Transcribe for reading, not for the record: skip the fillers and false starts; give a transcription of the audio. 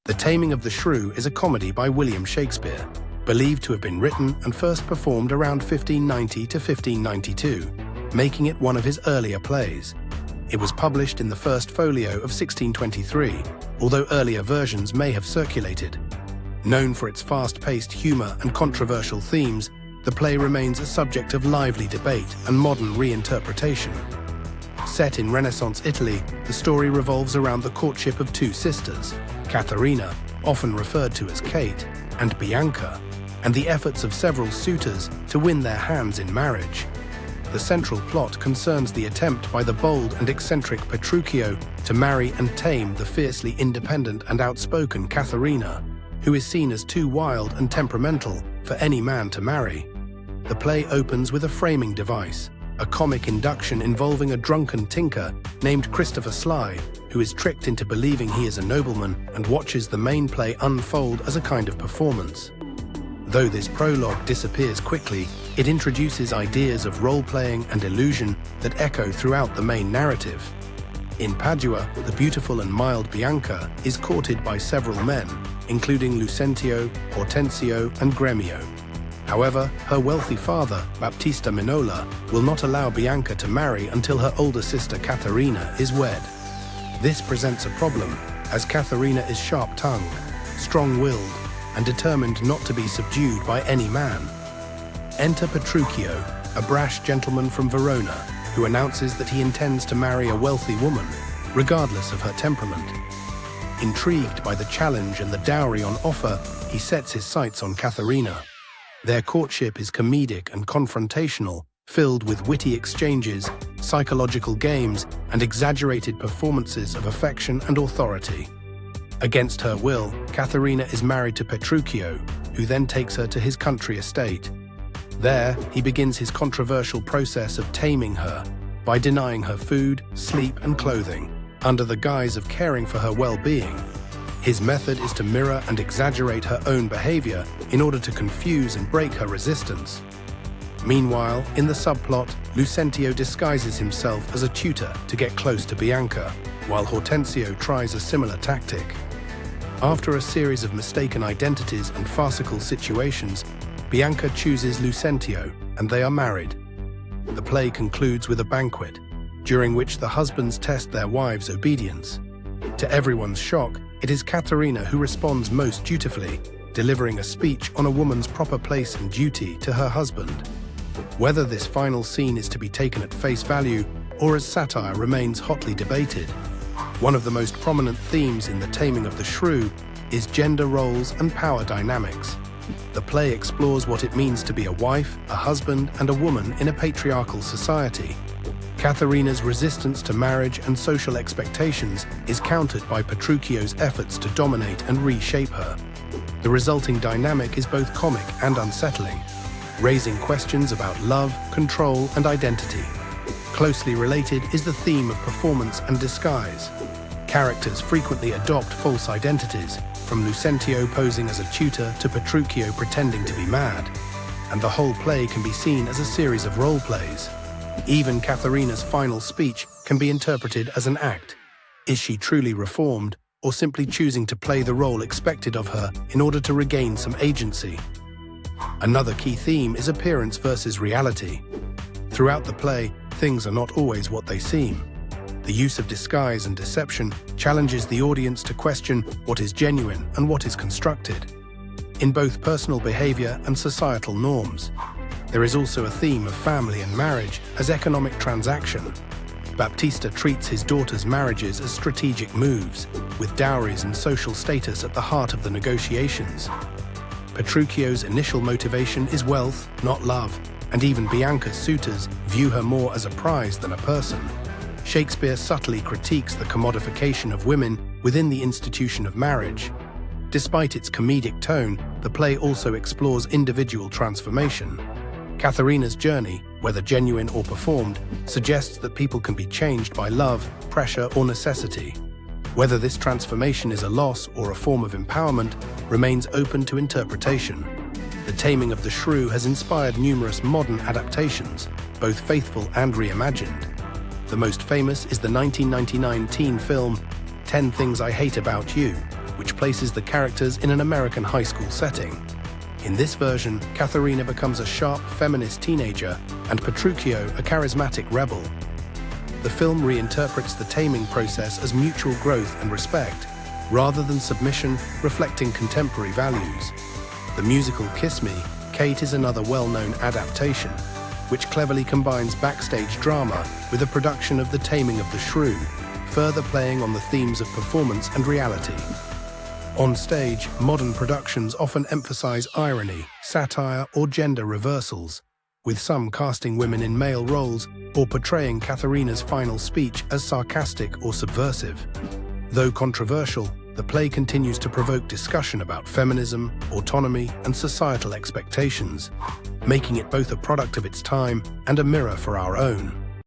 The Taming of the Shrew is a comedy by William Shakespeare, believed to have been written and first performed around 1590 to 1592, making it one of his earlier plays. It was published in the First Folio of 1623, although earlier versions may have circulated. Known for its fast-paced humor and controversial themes, the play remains a subject of lively debate and modern reinterpretation. Set in Renaissance Italy, the story revolves around the courtship of two sisters, Katherina, often referred to as Kate, and Bianca, and the efforts of several suitors to win their hands in marriage. The central plot concerns the attempt by the bold and eccentric Petruchio to marry and tame the fiercely independent and outspoken Katherina, who is seen as too wild and temperamental for any man to marry. The play opens with a framing device, a comic induction involving a drunken tinker named Christopher Sly, who is tricked into believing he is a nobleman and watches the main play unfold as a kind of performance. Though this prologue disappears quickly, it introduces ideas of role-playing and illusion that echo throughout the main narrative. In Padua, the beautiful and mild Bianca is courted by several men, including Lucentio, Hortensio, and Gremio. However, her wealthy father, Baptista, will not allow Bianca to marry until her older sister Katherina is wed. This presents a problem, as Katherina is sharp-tongued, strong-willed, and determined not to be subdued by any man. Enter Petruchio, a brash gentleman from Verona, who announces that he intends to marry a wealthy woman, regardless of her temperament. Intrigued by the challenge and the dowry on offer, he sets his sights on Katherina. Their courtship is comedic and confrontational, filled with witty exchanges, psychological games, and exaggerated performances of affection and authority. Against her will, Katherina is married to Petruchio, who then takes her to his country estate. There, he begins his controversial process of taming her by denying her food, sleep, and clothing, under the guise of caring for her well-being. His method is to mirror and exaggerate her own behavior in order to confuse and break her resistance. Meanwhile, in the subplot, Lucentio disguises himself as a tutor to get close to Bianca, while Hortensio tries a similar tactic. After a series of mistaken identities and farcical situations, Bianca chooses Lucentio, and they are married. The play concludes with a banquet, during which the husbands test their wives' obedience. To everyone's shock, it is Katherina who responds most dutifully, delivering a speech on a woman's proper place and duty to her husband. Whether this final scene is to be taken at face value or as satire remains hotly debated. One of the most prominent themes in The Taming of the Shrew is gender roles and power dynamics. The play explores what it means to be a wife, a husband, and a woman in a patriarchal society. Katherina's resistance to marriage and social expectations is countered by Petruchio's efforts to dominate and reshape her. The resulting dynamic is both comic and unsettling, raising questions about love, control, and identity. Closely related is the theme of performance and disguise. Characters frequently adopt false identities, from Lucentio posing as a tutor to Petruchio pretending to be mad, and the whole play can be seen as a series of role plays. Even Katherina's final speech can be interpreted as an act. Is she truly reformed, or simply choosing to play the role expected of her in order to regain some agency? Another key theme is appearance versus reality. Throughout the play, things are not always what they seem. The use of disguise and deception challenges the audience to question what is genuine and what is constructed, in both personal behavior and societal norms. There is also a theme of family and marriage as economic transaction. Baptista treats his daughter's marriages as strategic moves, with dowries and social status at the heart of the negotiations. Petruchio's initial motivation is wealth, not love, and even Bianca's suitors view her more as a prize than a person. Shakespeare subtly critiques the commodification of women within the institution of marriage. Despite its comedic tone, the play also explores individual transformation. Katherina's journey, whether genuine or performed, suggests that people can be changed by love, pressure, or necessity. Whether this transformation is a loss or a form of empowerment remains open to interpretation. The Taming of the Shrew has inspired numerous modern adaptations, both faithful and reimagined. The most famous is the 1999 teen film 10 Things I Hate About You, which which places the characters in an American high school setting. In this version, Katherina becomes a sharp feminist teenager and Petruchio a charismatic rebel. The film reinterprets the taming process as mutual growth and respect, rather than submission, reflecting contemporary values. The musical Kiss Me, Kate is another well-known adaptation, which cleverly combines backstage drama with a production of The Taming of the Shrew, further playing on the themes of performance and reality. On stage, modern productions often emphasize irony, satire, or gender reversals, with some casting women in male roles or portraying Katherina's final speech as sarcastic or subversive. Though controversial, the play continues to provoke discussion about feminism, autonomy, and societal expectations, making it both a product of its time and a mirror for our own.